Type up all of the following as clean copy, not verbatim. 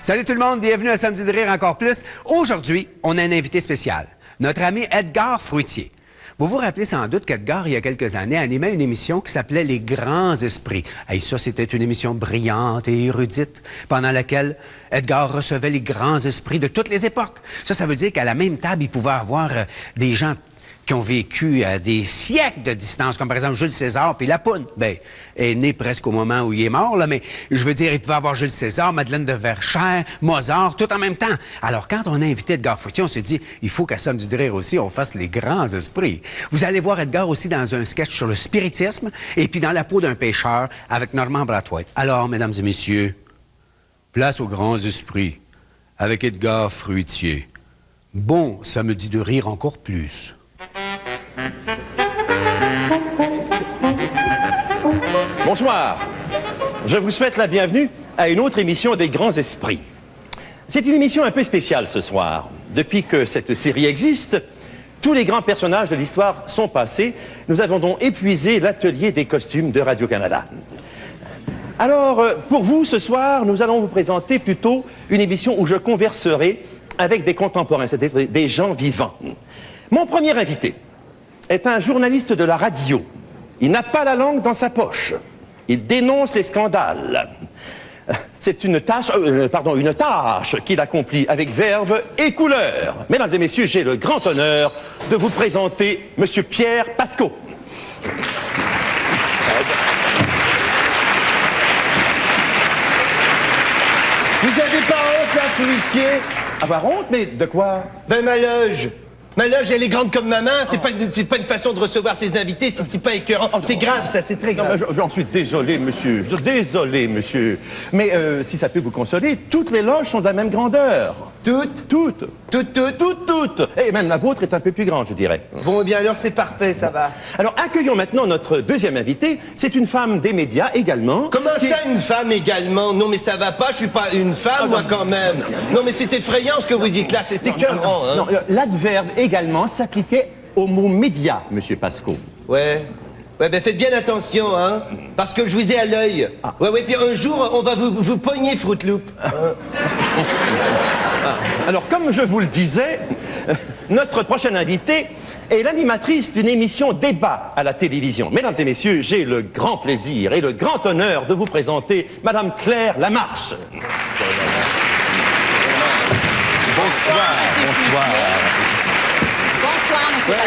Salut tout le monde, bienvenue à Samedi de rire encore plus. Aujourd'hui, on a un invité spécial, notre ami Edgar Fruitier. Vous vous rappelez sans doute qu'Edgar, il y a quelques années, animait une émission qui s'appelait Les Grands Esprits. Et ça, c'était une émission brillante et érudite, pendant laquelle Edgar recevait les grands esprits de toutes les époques. Ça veut dire qu'à la même table, il pouvait avoir des gens qui ont vécu à des siècles de distance, comme par exemple Jules César puis Lapoune. Ben, est né presque au moment où il est mort, là, mais je veux dire, il pouvait avoir Jules César, Madeleine de Verchères, Mozart, tout en même temps. Alors, quand on a invité Edgar Fruitier, on s'est dit, il faut qu'à Samedi de rire aussi, on fasse les grands esprits. Vous allez voir Edgar aussi dans un sketch sur le spiritisme et puis dans la peau d'un pêcheur avec Normand Brathwaite. Alors, mesdames et messieurs, place aux grands esprits avec Edgar Fruitier. Bon Samedi de rire encore plus. Bonsoir, je vous souhaite la bienvenue à une autre émission des Grands Esprits. C'est une émission un peu spéciale ce soir. Depuis que cette série existe, tous les grands personnages de l'histoire sont passés. Nous avons donc épuisé l'atelier des costumes de Radio-Canada. Alors, pour vous, ce soir, nous allons vous présenter plutôt une émission où je converserai avec des contemporains, c'est-à-dire des gens vivants. Mon premier invité est un journaliste de la radio. Il n'a pas la langue dans sa poche. Il dénonce les scandales. C'est une tâche qu'il accomplit avec verve et couleur. Mesdames et messieurs, j'ai le grand honneur de vous présenter Monsieur Pierre Pascot. Vous avez pas honte, là, Fruitier? Avoir honte, mais de quoi? Ben, ma loge, elle est grande comme ma main. C'est pas une façon de recevoir ses invités, c'est pas écœurant. C'est grave, ça, c'est très grave. Non, j'en suis désolé, monsieur. Désolé, monsieur. Mais si ça peut vous consoler, toutes les loges sont de la même grandeur. Toutes? Toutes. Toutes. Et même la vôtre est un peu plus grande, je dirais. Bon, eh bien alors, c'est parfait, ça va. Alors, accueillons maintenant notre deuxième invité. C'est une femme des médias également. Comment ça, une femme également? Non, mais ça va pas, je suis pas une femme, moi, quand même. Non, mais c'est effrayant ce que vous dites là, c'est écœurant, hein. Non, l'adverbe également s'appliquait au mot média, monsieur Pascot. Ouais, ben faites bien attention, hein, parce que je vous ai à l'œil. Ouais, puis un jour, on va vous pogner, Fruit Loop. Alors, comme je vous le disais, notre prochaine invitée est l'animatrice d'une émission débat à la télévision. Mesdames et messieurs, j'ai le grand plaisir et le grand honneur de vous présenter Madame Claire Lamarche. Bonsoir, M. Pascot. Ouais.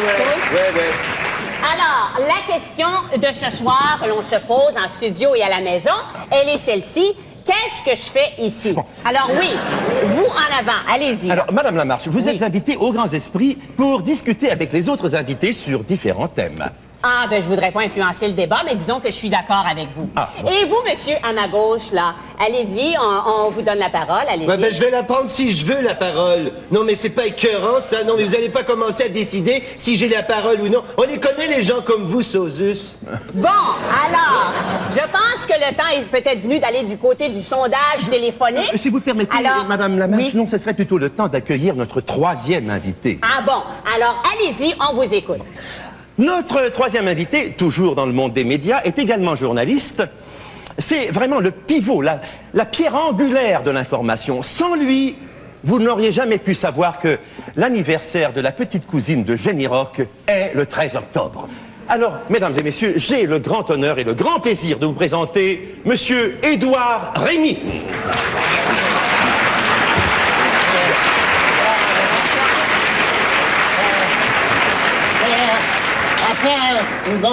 Alors, la question de ce soir que l'on se pose en studio et à la maison, elle est celle-ci. Qu'est-ce que je fais ici? Bon. Alors oui, vous en avant, allez-y. Alors, Madame Lamarche, vous êtes invitée aux Grands Esprits pour discuter avec les autres invités sur différents thèmes. Ah, ben je voudrais pas influencer le débat, mais disons que je suis d'accord avec vous. Ah, bon. Et vous, monsieur, à ma gauche, là, allez-y, on vous donne la parole, allez-y. Ouais, ben je vais la prendre si je veux, la parole. Non, mais c'est pas écœurant, ça. Non, mais vous allez pas commencer à décider si j'ai la parole ou non. On les connaît, les gens comme vous, Sosus. Bon, alors, je pense que le temps est peut-être venu d'aller du côté du sondage téléphonique. Si vous permettez, alors, Madame Lamarche, oui. non, ce serait plutôt le temps d'accueillir notre troisième invité. Ah bon, alors allez-y, on vous écoute. Notre troisième invité, toujours dans le monde des médias, est également journaliste. C'est vraiment le pivot, la pierre angulaire de l'information. Sans lui, vous n'auriez jamais pu savoir que l'anniversaire de la petite cousine de Jenny Rock est le 13 octobre. Alors, mesdames et messieurs, j'ai le grand honneur et le grand plaisir de vous présenter Monsieur Édouard Rémy.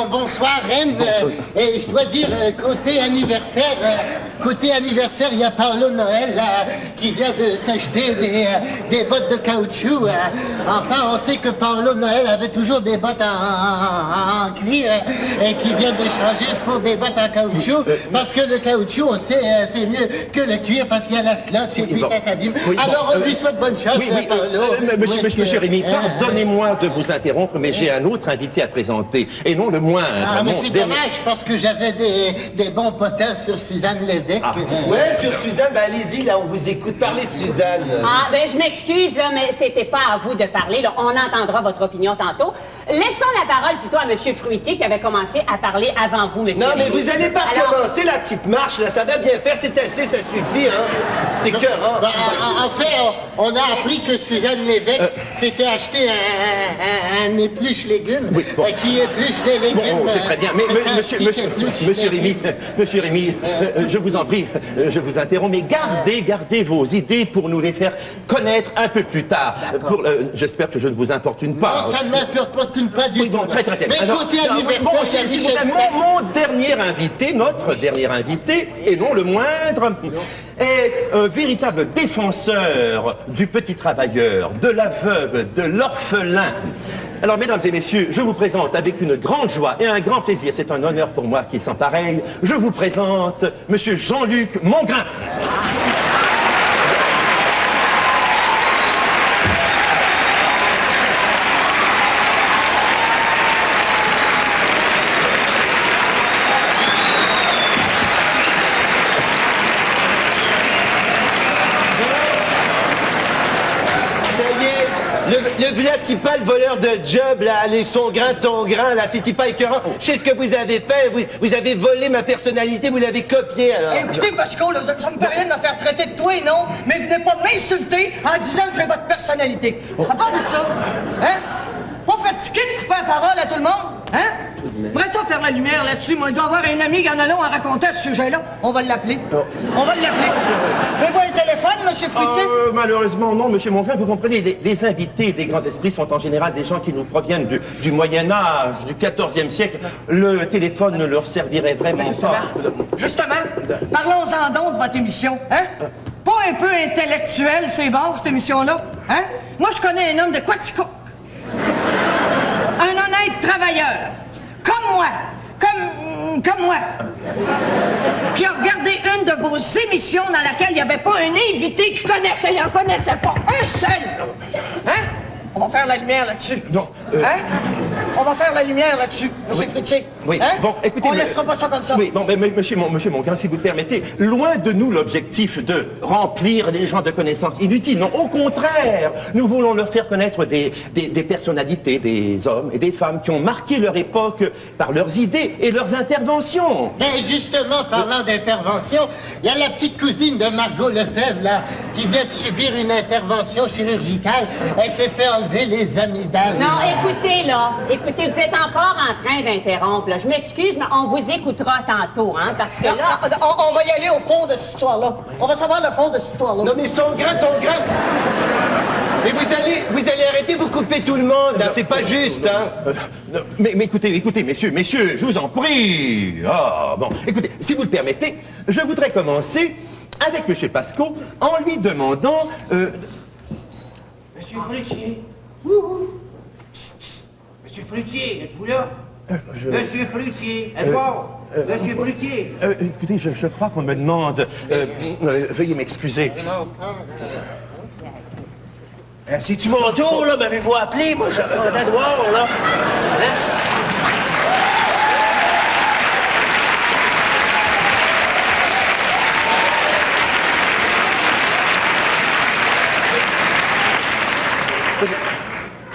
Bonsoir, Reine. Et je dois dire, côté anniversaire, il y a Paolo Noël qui vient de s'acheter des bottes de caoutchouc. Enfin, on sait que Paolo Noël avait toujours des bottes en cuir et qui vient de changer pour des bottes en caoutchouc parce que le caoutchouc, on sait, c'est mieux que le cuir parce qu'il y a la slotch et puis ça s'abîme. Alors, on lui souhaite bonne chance, Paolo. Monsieur Rémy, pardonnez-moi de vous interrompre, mais j'ai un autre invité à présenter, et non le moindre. Ah, mais c'est dommage, parce que j'avais des bons potins sur Suzanne Lévesque. Ouais, sur Suzanne, ben allez-y, là, on vous écoute. Parlez de Suzanne. Ah, ben je m'excuse, là, mais c'était pas à vous de parler, là. On entendra votre opinion tantôt. Laissons la parole plutôt à M. Fruitier qui avait commencé à parler avant vous, M. Non, mais Rémy. vous allez pas Alors, recommencer la petite marche, là. Ça va bien faire, c'est assez, ça suffit, hein. C'est écœurant. Ben, en fait, on a appris que Suzanne Lévesque s'était acheté un épluche légumes qui épluche les légumes. Bon, c'est très bien. Mais C'est un monsieur petit épluche Rémy, monsieur Rémy, je vous en prie, je vous interromps, mais gardez vos idées pour nous les faire connaître un peu plus tard. J'espère que je ne vous importune pas. Non, ça ne m'importune pas du Oui, tout. bon, très bien. Mais Alors, côté anniversaire, bon, il y a si vous Michel voulez, Stex. mon dernier invité, notre dernier invité, et non le moindre, est un véritable défenseur du petit travailleur, de la veuve, de l'orphelin. Alors, mesdames et messieurs, je vous présente avec une grande joie et un grand plaisir, c'est un honneur pour moi qui est sans pareil, je vous présente Monsieur Jean-Luc Mongrain. Le vlatipa, le voleur de job, là, allez, son grain, ton grain, là, c'est pas écœurant. Je sais ce que vous avez fait, vous avez volé ma personnalité, vous l'avez copiée, alors. Écoutez, Pascal, là, ça me fait rien de me faire traiter de toi, non? Mais venez pas m'insulter en disant que j'ai votre personnalité. À part de ça, hein? Pas fatigué de couper la parole à tout le monde, hein? J'aimerais ça faire la lumière là-dessus. Moi, il doit y avoir un ami qui en a long à raconter à ce sujet-là. On va l'appeler. On va l'appeler. Avez-vous un téléphone, M. Fruitier? Malheureusement, non, Monsieur Mongrain, vous comprenez, les invités des grands esprits sont en général des gens qui nous proviennent du Moyen-Âge, du 14e siècle. Le téléphone ne leur servirait vraiment pas. Justement, parlons-en donc de votre émission, hein? Pas un peu intellectuel, c'est bon, cette émission-là, hein? Moi, je connais un homme de Quaticook. Un honnête travailleur, comme moi, comme moi, qui a regardé une de vos émissions dans laquelle il n'y avait pas un invité qui connaissait, il n'en connaissait pas un seul. Hein? On va faire la lumière là-dessus. Non, Hein? On va faire la lumière là-dessus, M. Fruitier. Oui, Hein? bon, écoutez... On laissera pas ça comme ça. Oui, bon, mais monsieur Mongrain, si vous le permettez, loin de nous l'objectif de remplir les gens de connaissances inutiles. Non, au contraire, nous voulons leur faire connaître des personnalités, des hommes et des femmes qui ont marqué leur époque par leurs idées et leurs interventions. Ben justement, parlant d'intervention, il y a la petite cousine de Margot Lefebvre, là, qui vient de subir une intervention chirurgicale. Elle s'est fait enlever les amygdales. Non, écoutez, vous êtes encore en train d'interrompre. Là. Je m'excuse, mais on vous écoutera tantôt, hein, parce que là... On va y aller au fond de cette histoire-là. On va savoir le fond de cette histoire-là. Non, mais son grain, ton grain. Mais vous allez arrêter, vous couper tout le monde, là, c'est pas juste, hein. Non, mais écoutez, messieurs, je vous en prie. Ah, bon, écoutez, si vous le permettez, je voudrais commencer avec Monsieur Pasco en lui demandant... Monsieur Fruitier. Monsieur Fruitier, êtes-vous là? Monsieur Fruitier, Edouard. Monsieur Fruitier. Écoutez, je crois qu'on me demande... veuillez m'excuser. C'est-tu mon tour, là? M'avez-vous appelé? Moi, j'attendais Edouard, là. Hein?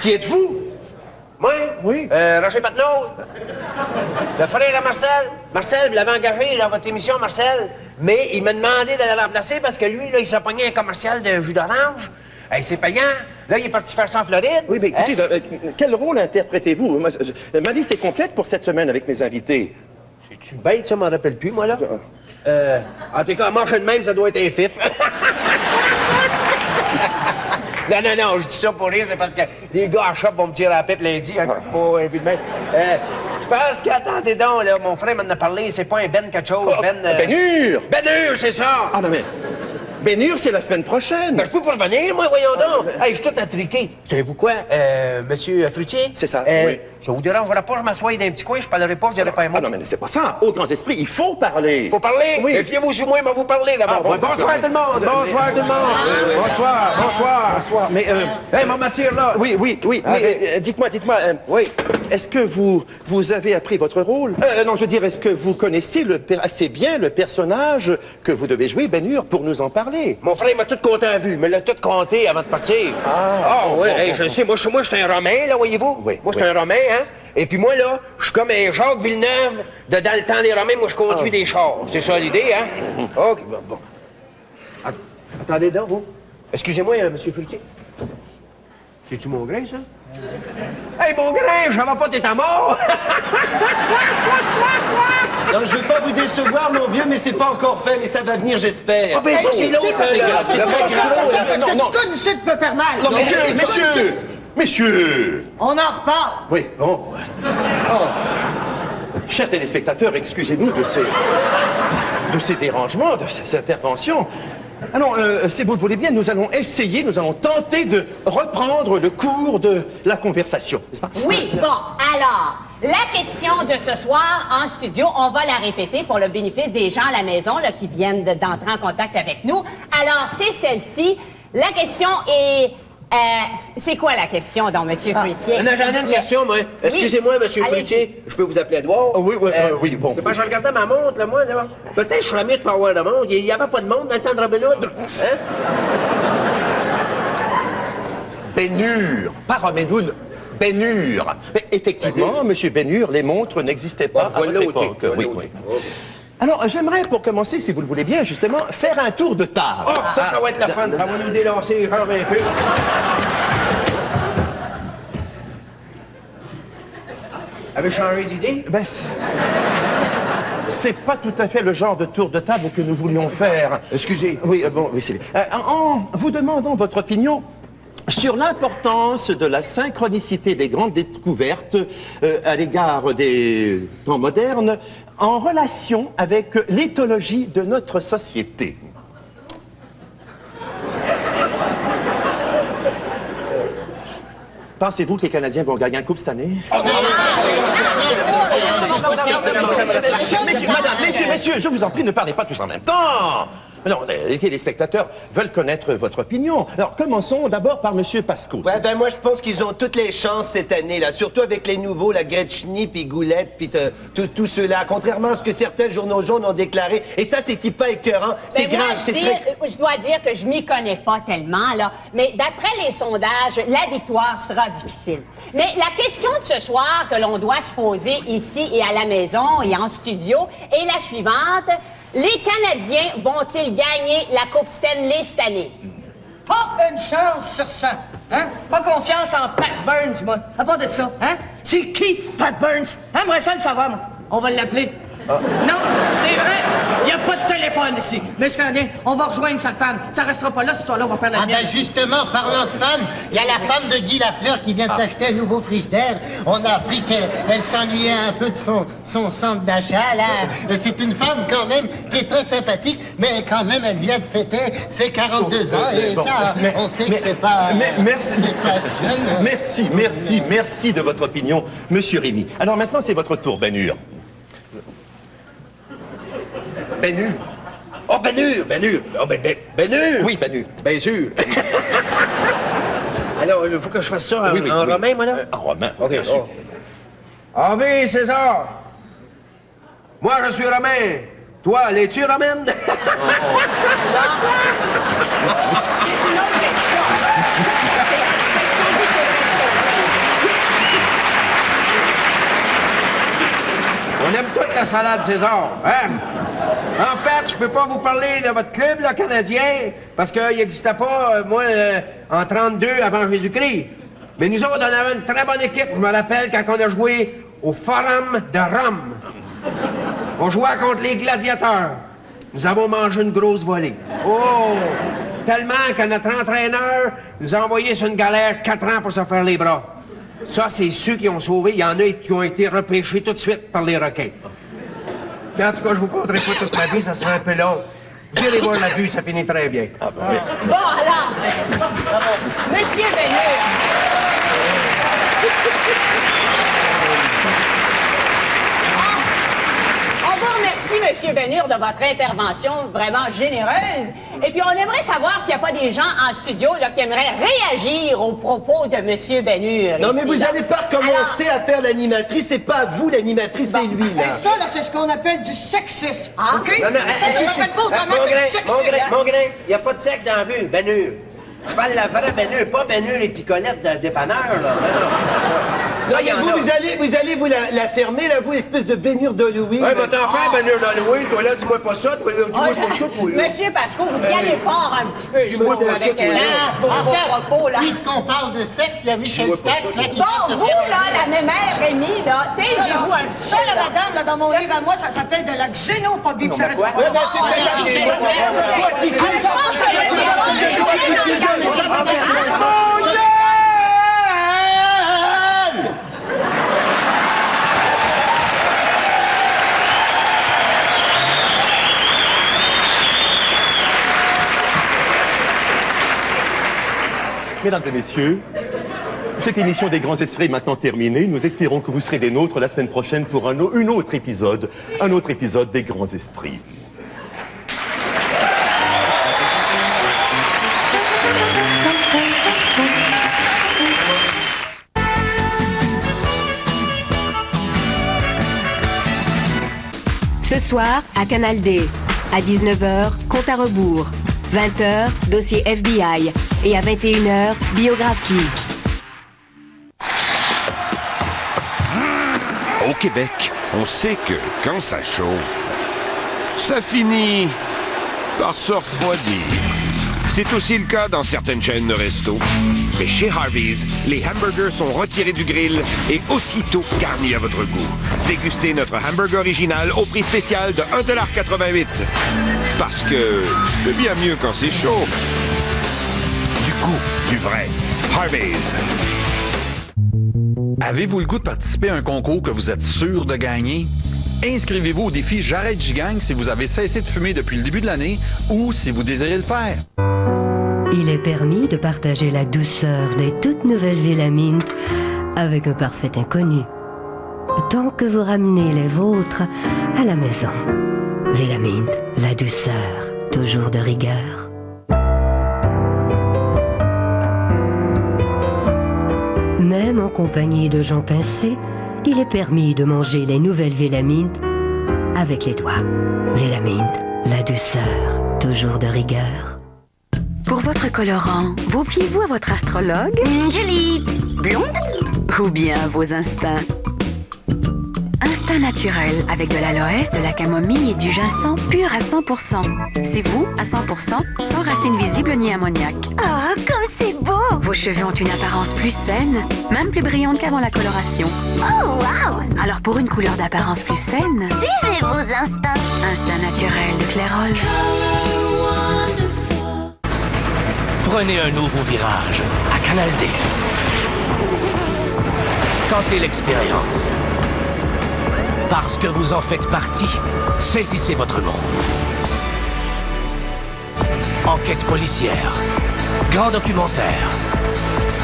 Qui êtes-vous? Moi? Oui. Roger Patnaud. Le frère à Marcel. Marcel, vous l'avez engagé dans votre émission, Marcel. Mais il m'a demandé d'aller le remplacer parce que lui, là, il s'est pogné un commercial de jus d'orange. Hey, c'est payant. Là, il est parti faire ça en Floride. Oui, mais écoutez, Hein? quel rôle interprétez-vous? Ma liste est complète pour cette semaine avec mes invités. C'est-tu bête, ça? Je m'en rappelle plus, moi, là. En tout cas, marcher de même, ça doit être un fif. Non, je dis ça pour rire, c'est parce que les gars à shop vont me tirer à la pipe lundi, hein, pour un but de même. Je pense qu'attendez donc, là, mon frère m'en a parlé, c'est pas un Ben quelque chose, Ben... Bénure! Ben-Hur, c'est ça! Ah non, mais... Bénure, c'est la semaine prochaine. Ben, je peux pas revenir, moi, voyons donc. Hey, je suis tout intriqué. Savez-vous quoi, monsieur Fruitier? C'est ça, Euh, oui. Ça vous dérangera pas, je m'assois dans un petit coin, je parlerai pas, je dirai pas un mot. Ah non, mais c'est pas ça. Aux grands esprits, il faut parler. Faut parler? Oui. Fiez-vous sur moi, il va vous parler d'abord. Ah, bon, bonsoir d'accord. tout le monde, bonsoir tout le monde. Bonsoir. Mais, Hey, mon monsieur, là. oui, mais dites-moi, Oui. est-ce que vous avez appris votre rôle? Non, je veux dire, est-ce que vous connaissez assez bien le personnage que vous devez jouer, Ben-Hur, pour nous en parler? Mon frère m'a tout compté à vue, il me l'a tout compté avant de partir. Oui, hey, je sais, moi, je suis un Romain, là, voyez-vous? Oui, Moi, je suis un Romain, hein? Et puis moi, là, je suis comme un Jacques Villeneuve de dans le temps des Romains, moi, je conduis des chars. C'est ça l'idée, hein? OK, bon. Attendez donc, vous. Excusez-moi, monsieur Fruitier. C'est-tu mon grain, ça? Hey, mon grain, je savais pas, t'es à mort! Non, je veux pas vous décevoir, mon vieux, mais c'est pas encore fait, mais ça va venir, j'espère. Ah, ben ça, c'est l'autre, C'est grave, c'est très grave. Non, Tout ici peut faire mal. non, messieurs! On en reparle. Oui, bon. Chers téléspectateurs, excusez-nous de ces dérangements, de ces interventions. Ah non, si vous le voulez bien, nous allons tenter de reprendre le cours de la conversation, n'est-ce pas? Oui, bon, alors, la question de ce soir en studio, on va la répéter pour le bénéfice des gens à la maison là, qui viennent d'entrer en contact avec nous. Alors, c'est celle-ci. La question est... c'est quoi la question, donc, Monsieur Fruitier? J'en ai une question, moi. Excusez-moi, monsieur Allez-y. Fruitier. Je peux vous appeler Edouard? Oui, bon. C'est pas, je regardais ma montre, là, moi, là. Peut-être que je serais mieux de pas avoir de montre. Il y avait pas de montre dans le temps de Robin Hood. Hein? Ben-Hur, pas Robin Hood, Ben-Hur. Mais effectivement, monsieur Ben-Hur, les montres n'existaient pas à votre époque. Oui. Alors, j'aimerais, pour commencer, si vous le voulez bien, justement, faire un tour de table. Oh, ça va être la fun. Ça va nous délancer les jambes un peu. Avez-vous changé d'idée? Ben, c'est pas tout à fait le genre de tour de table que nous voulions faire. Excusez. Oui, oui, c'est bien. En vous demandant votre opinion sur l'importance de la synchronicité des grandes découvertes à l'égard des temps modernes en relation avec l'éthologie de notre société. Pensez-vous que les Canadiens vont gagner un coupe cette année? Messieurs, je vous en prie, ne parlez pas tous en même temps. Non, les téléspectateurs veulent connaître votre opinion. Alors, commençons d'abord par Monsieur Pasco. Ouais, ben moi, je pense qu'ils ont toutes les chances cette année, là. Surtout avec les nouveaux, la Gretschny, puis Goulette, puis tous ceux-là. Contrairement à ce que certains journaux jaunes ont déclaré. Et ça, c'est pas écœurant. C'est Ben, moi, grave, c'est très... je dois dire que je m'y connais pas tellement, là. Mais d'après les sondages, la victoire sera difficile. Mais la question de ce soir que l'on doit se poser ici et à la maison et en studio est la suivante. Les Canadiens vont-ils gagner la Coupe Stanley cette année? Pas une chance sur 100. Hein? Pas confiance en Pat Burns, moi. À part de ça, hein? C'est qui, Pat Burns? J'aimerais ça le savoir, moi. On va l'appeler. Non, c'est vrai. Il n'y a pas de téléphone ici. Monsieur Ferdinand, on va rejoindre sa femme. Ça restera pas là, cette histoire-là, on va faire la Ah mienne. ben justement, parlant de femme, il y a la femme de Guy Lafleur qui vient de s'acheter un nouveau frigidaire. On a appris qu'elle s'ennuyait un peu de son centre d'achat, là. C'est une femme, quand même, qui est très sympathique, mais quand même, elle vient de fêter ses 42 ans, et ça, on sait que c'est pas... Merci. C'est pas jeune. Merci de votre opinion, Monsieur Rémy. Alors maintenant, c'est votre tour, Ben-Hur. Ben-Hur. Oh, Ben-Hur. Oh, Ben-Hur. Oui, Ben-Hur. Bien sûr. Alors, il faut que je fasse ça en, Oui, en romain, moi, là? En romain, OK, bien sûr. Ave César. Moi, je suis romain. Toi, l'es-tu romaine? C'est une autre question. On aime toute la salade César, hein? En fait, je peux pas vous parler de votre club, le Canadien, parce qu'il n'existait pas, en 32 avant Jésus-Christ. Mais nous autres, on avait une très bonne équipe. Je me rappelle quand on a joué au Forum de Rome. On jouait contre les gladiateurs. Nous avons mangé une grosse volée. Oh! Tellement que notre entraîneur nous a envoyés sur une galère 4 ans pour se faire les bras. Ça, c'est ceux qui ont sauvé. Il y en a qui ont été repêchés tout de suite par les requins. Mais en tout cas, je vous conterai pas toute ma vie, ça sera un peu long. Vous irez voir la vue, ça finit très bien. Ah, bon, merci. Bon, alors, Monsieur Ben-Hur. M. Bénur, de votre intervention vraiment généreuse. Et puis, on aimerait savoir s'il n'y a pas des gens en studio là, qui aimeraient réagir aux propos de M. Bénur. Non, mais ici, vous là. n'allez pas recommencer à faire l'animatrice. C'est pas vous l'animatrice, c'est lui, Et là. ça, là, c'est ce qu'on appelle du sexisme. Ah. OK? Non, non, ça s'appelle pas autrement que du sexisme. Mon grain, il n'y a pas de sexe dans la vue, Bénur. Je parle de la vraie Bénur, pas Bénur et picolettes de dépanneur, là. Non, Ça, il y mais en a. vous allez la fermer, là, vous, espèce de Bénur de Louis. Ouais, mais t'en fais, Bénur d'Halloween, toi là, dis-moi pas ça, toi là, dis-moi pas ça, toi là. Monsieur Pasco, vous y allez fort un petit peu, je Dis-moi trouve, pas ça, avec toi, là. vos propos, là. Puisqu'on parle de sexe, il y a Michel Dis-moi pas Stax, ça, là, qui vient de Bon, se vous, faire... là, la mère Rémi, là, tégez-vous un petit Ça, peu, là, là. madame, là, dans mon livre à moi, ça s'appelle de la xénophobie. puis ça reste quoi? pas- Ouais, ben, tu Je pense que Mesdames et messieurs, cette émission des grands esprits est maintenant terminée. Nous espérons que vous serez des nôtres la semaine prochaine pour un autre épisode des grands esprits. Ce soir, à Canal D. À 19h, Compte à rebours. 20h, dossier FBI. Et à 21h, biographie. Au Québec, on sait que quand ça chauffe, ça finit par se refroidir. C'est aussi le cas dans certaines chaînes de resto. Mais chez Harvey's, les hamburgers sont retirés du grill et aussitôt garnis à votre goût. Dégustez notre hamburger original au prix spécial de 1,88 $. Parce que c'est bien mieux quand c'est chaud. Du goût, du vrai. Harvey's. Avez-vous le goût de participer à un concours que vous êtes sûr de gagner? Inscrivez-vous au défi J'arrête Gigang si vous avez cessé de fumer depuis le début de l'année ou si vous désirez le faire. Il est permis de partager la douceur des toutes nouvelles Villamint avec un parfait inconnu. Tant que vous ramenez les vôtres à la maison. Villamint, la douceur, toujours de rigueur. Même en compagnie de gens pincés, il est permis de manger les nouvelles Villamint avec les doigts. Villamint, la douceur, toujours de rigueur. Pour votre colorant, vous fiez-vous à votre astrologue? Jolie. Blonde? Ou bien à vos instincts? Instinct naturel avec de l'aloès, de la camomille et du ginseng pur à 100%. C'est vous à 100%, sans racines visibles ni ammoniac. Oh, comme c'est beau! Vos cheveux ont une apparence plus saine, même plus brillante qu'avant la coloration. Oh, wow! Alors pour une couleur d'apparence plus saine... Suivez vos instincts! Instinct naturel de Clairol. Prenez un nouveau virage à Canal D. Tentez l'expérience. Parce que vous en faites partie, saisissez votre monde. Enquête policière, grand documentaire,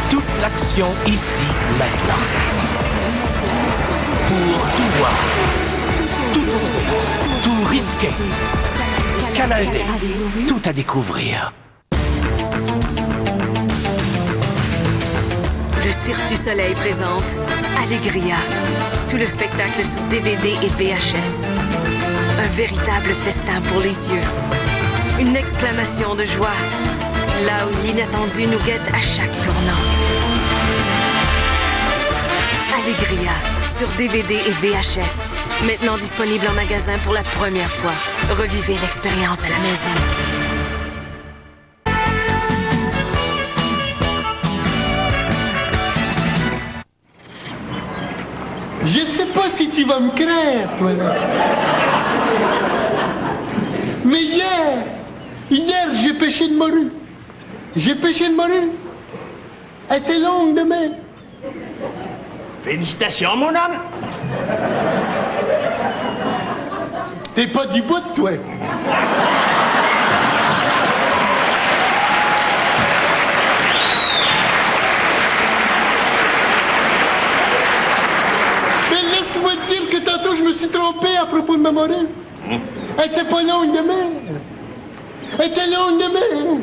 toute l'action ici, maintenant. Pour tout voir, tout oser, tout risquer. Canal D, tout à découvrir. Le Cirque du Soleil présente Allegria. Tout le spectacle sur DVD et VHS. Un véritable festin pour les yeux. Une exclamation de joie. Là où l'inattendu nous guette à chaque tournant. Allegria sur DVD et VHS. Maintenant disponible en magasin pour la première fois. Revivez l'expérience à la maison. Je sais pas si tu vas me croire, toi, là. Mais hier, j'ai pêché une morue. Elle était longue de main. Félicitations, mon homme! T'es pas du bout, toi. Mais laisse-moi te dire que tantôt, je me suis trompé à propos de ma morue. Elle était pas longue demain. Elle était longue demain.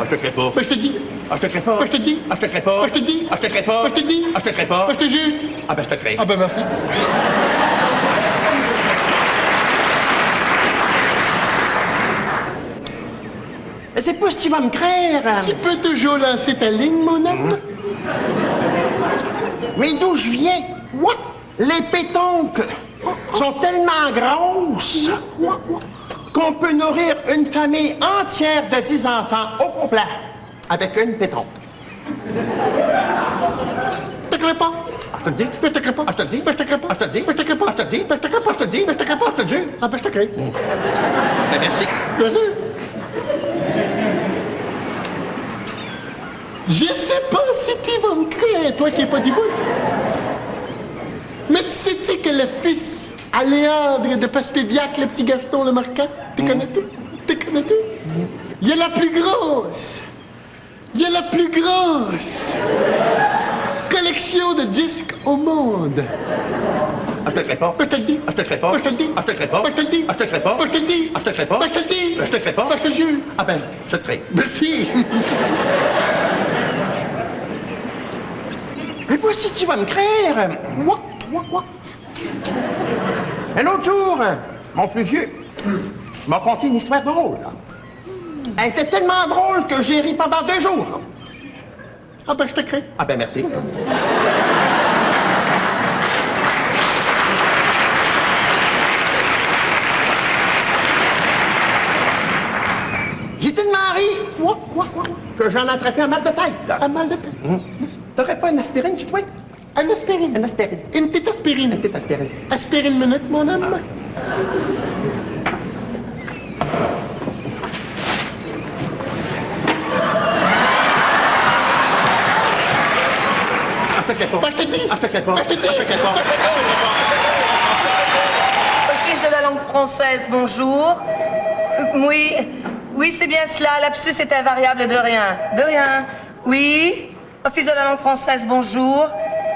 Ah, je te crée pas. Ben, je te dis. Ah, je te crée pas. Ben, je te dis. Ah, je te crée pas. Ben, je te dis. Ah, je te crée pas. Ben, je te dis. Ah, je te crée pas. Ben, je te jure. Ah, ben, je te crée. Ah, ben, merci. Mais c'est pas si tu vas me craindre. Tu peux toujours lancer ta ligne, mon homme? Mais d'où je viens? What? Les pétonques sont tellement grosses qu'on peut nourrir une famille entière de 10 enfants au complet avec une pétonque. T'as crains pas? Ah, je te le dis. Ben, t'as crains pas? Ah, je te le dis. Ben, t'as crains pas? Ah, je te le dis. Ben, t'as crains pas? Ah, je te le dis. Ben, t'as crains pas? Ah, je te le dis. Ben, t'as crains pas? Ah, je te le jure. Ah, ben, je te crains. Ben, merci. Je sais pas si tu vas me créer, toi qui n'es pas du bout. Mais tu sais-tu que le fils à Léandre de Passepébiac, le petit Gaston le Marquand, tu connais tout? Tu connais tout? Il y a la plus grosse. Il y a la plus grosse collection de disques au monde. Ah, je te crée pas. Ben, je te le dis. Ah, je te crée pas. Ben, je te le dis. Ah, je te crée pas. Ben, je te le dis. Ah, je te crée pas. Ben, je te le dis. Ah, je te crée pas. Ben, je te le dis. Ben, je te crée pas. Ben, je te le jure. Ah, ben, je te crée. Merci. Mais moi, si tu vas me créer, moi. Un autre jour, mon plus vieux m'a conté une histoire drôle. Elle était tellement drôle que j'ai ri pendant 2 jours. Ah, ben, je te crée. Ah, ben, merci. J'ai tellement ri que j'en ai attrapé un mal de tête. Un mal de tête. T'aurais pas une aspirine chez toi? Une aspirine. Une aspirine. Une petite aspirine. Une petite aspirine. Aspirine minute, mon homme. Ah, je te crée pas. Ben, je te dis. Ah, je te crée pas. Ben, je te dis. Ah, je te crée pas. Office de la langue française, bonjour. Oui, c'est bien cela. Lapsus est invariable de rien. De rien. Oui. Office de la langue française, bonjour.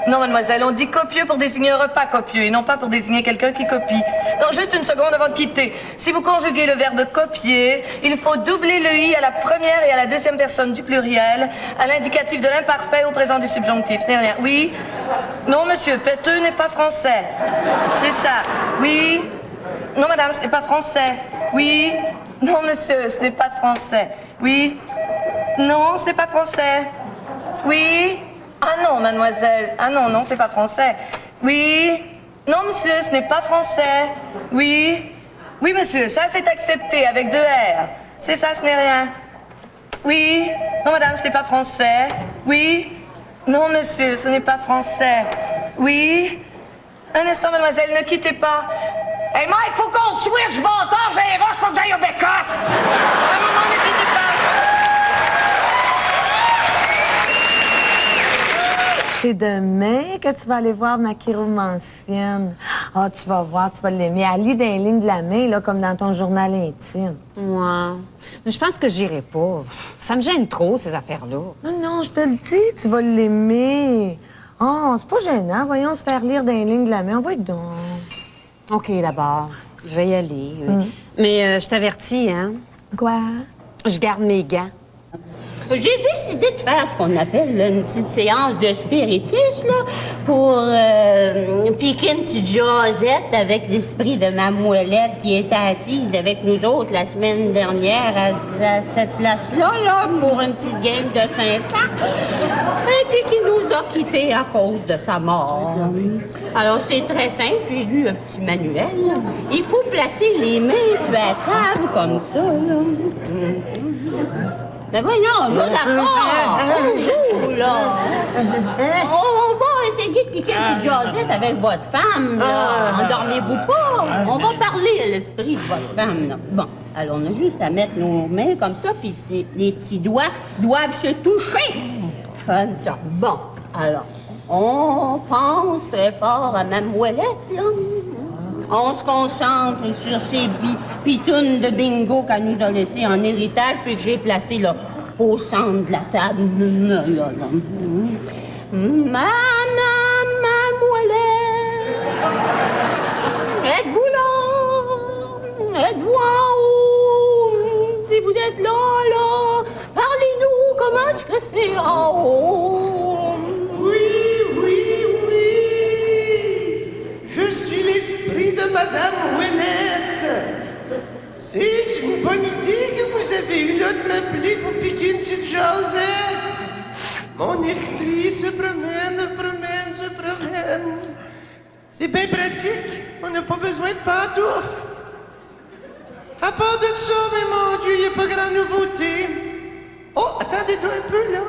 Non, mademoiselle, on dit copieux pour désigner un repas copieux et non pas pour désigner quelqu'un qui copie. Non, juste une seconde avant de quitter. Si vous conjuguez le verbe copier, il faut doubler le i à la première et à la deuxième personne du pluriel, à l'indicatif de l'imparfait au présent du subjonctif. Ce n'est rien. Oui. Non, monsieur, pêteux n'est pas français. C'est ça. Oui. Non, madame, ce n'est pas français. Oui. Non, monsieur, ce n'est pas français. Oui. Non, ce n'est pas français. Oui. Ah non, mademoiselle. Ah non, non, c'est pas français. Oui. Non, monsieur, ce n'est pas français. Oui. Oui, monsieur, ça c'est accepté avec 2 R. C'est ça, ce n'est rien. Oui. Non, madame, ce n'est pas français. Oui. Non, monsieur, ce n'est pas français. Oui. Un instant, mademoiselle, ne quittez pas. Hey, Mike, faut qu'on switch, je m'entends, j'ai les roches, faut que j'aille au bécasse. Un moment, ne quittez pas. C'est demain que tu vas aller voir ma chiromancienne. Ah, tu vas voir, tu vas l'aimer. Elle lit dans les lignes de la main, là, comme dans ton journal intime. Ouais. Mais je pense que j'irai pas. Ça me gêne trop, ces affaires-là. Non, je te le dis, tu vas l'aimer. Oh, c'est pas gênant. Voyons se faire lire dans les lignes de la main. Envoie donc. OK, d'abord. Je vais y aller. Oui. Mais je t'avertis, hein? Quoi? Je garde mes gants. J'ai décidé de faire ce qu'on appelle là, une petite séance de spiritisme là, pour piquer une petite jasette avec l'esprit de ma moellette qui était assise avec nous autres la semaine dernière à cette place-là là, pour une petite game de 500 et puis qui nous a quittés à cause de sa mort. Alors c'est très simple, j'ai lu un petit manuel. Là. Il faut placer les mains sur la table comme ça. Là. Mais voyons, Josaphat, on joue, là. On va essayer de piquer une petite jasette avec votre femme, là. Endormez-vous pas. On va parler à l'esprit de votre femme, là. Bon, alors on a juste à mettre nos mains comme ça, puis les petits doigts doivent se toucher. Comme ça. Bon, alors, on pense très fort à ma moellette, là. On se concentre sur ces pitounes de bingo qu'elle nous a laissées en héritage puis que j'ai placées là, au centre de la table. Ma moellette, êtes-vous là? c'est en haut. Oui. Je suis l'esprit de Madame Ouellette. C'est une bonne idée que vous avez eue là de m'appeler pour piquer une petite jasette. Mon esprit se promène. C'est bien pratique. On n'a pas besoin de pantoufles. À part de ça, mais mon Dieu, il n'y a pas grande nouveauté. Oh, attendez-toi un peu, là.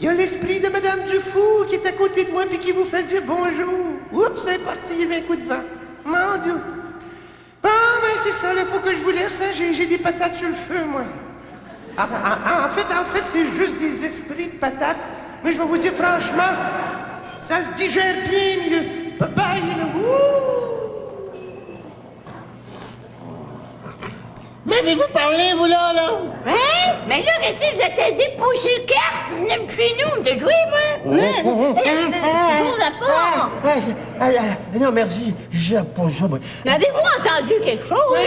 Il y a l'esprit de Madame Dufour qui est à côté de moi puis qui vous fait dire bonjour. Oups, c'est parti, il y avait un coup de vent. Mon Dieu. Bon, ben c'est ça, il faut que je vous laisse. Hein. J'ai des patates sur le feu, moi. En fait, c'est juste des esprits de patates. Mais je vais vous dire franchement, ça se digère bien mieux. Bye, M'avez-vous parlé, vous, là? Hein? Mais là, qu'est-ce que vous êtes dépouché carte? Même chez nous, de jouer, moi? Chose à fort! Non, merci. J'ai pas ça, moi. Mais avez-vous entendu quelque chose? Oui,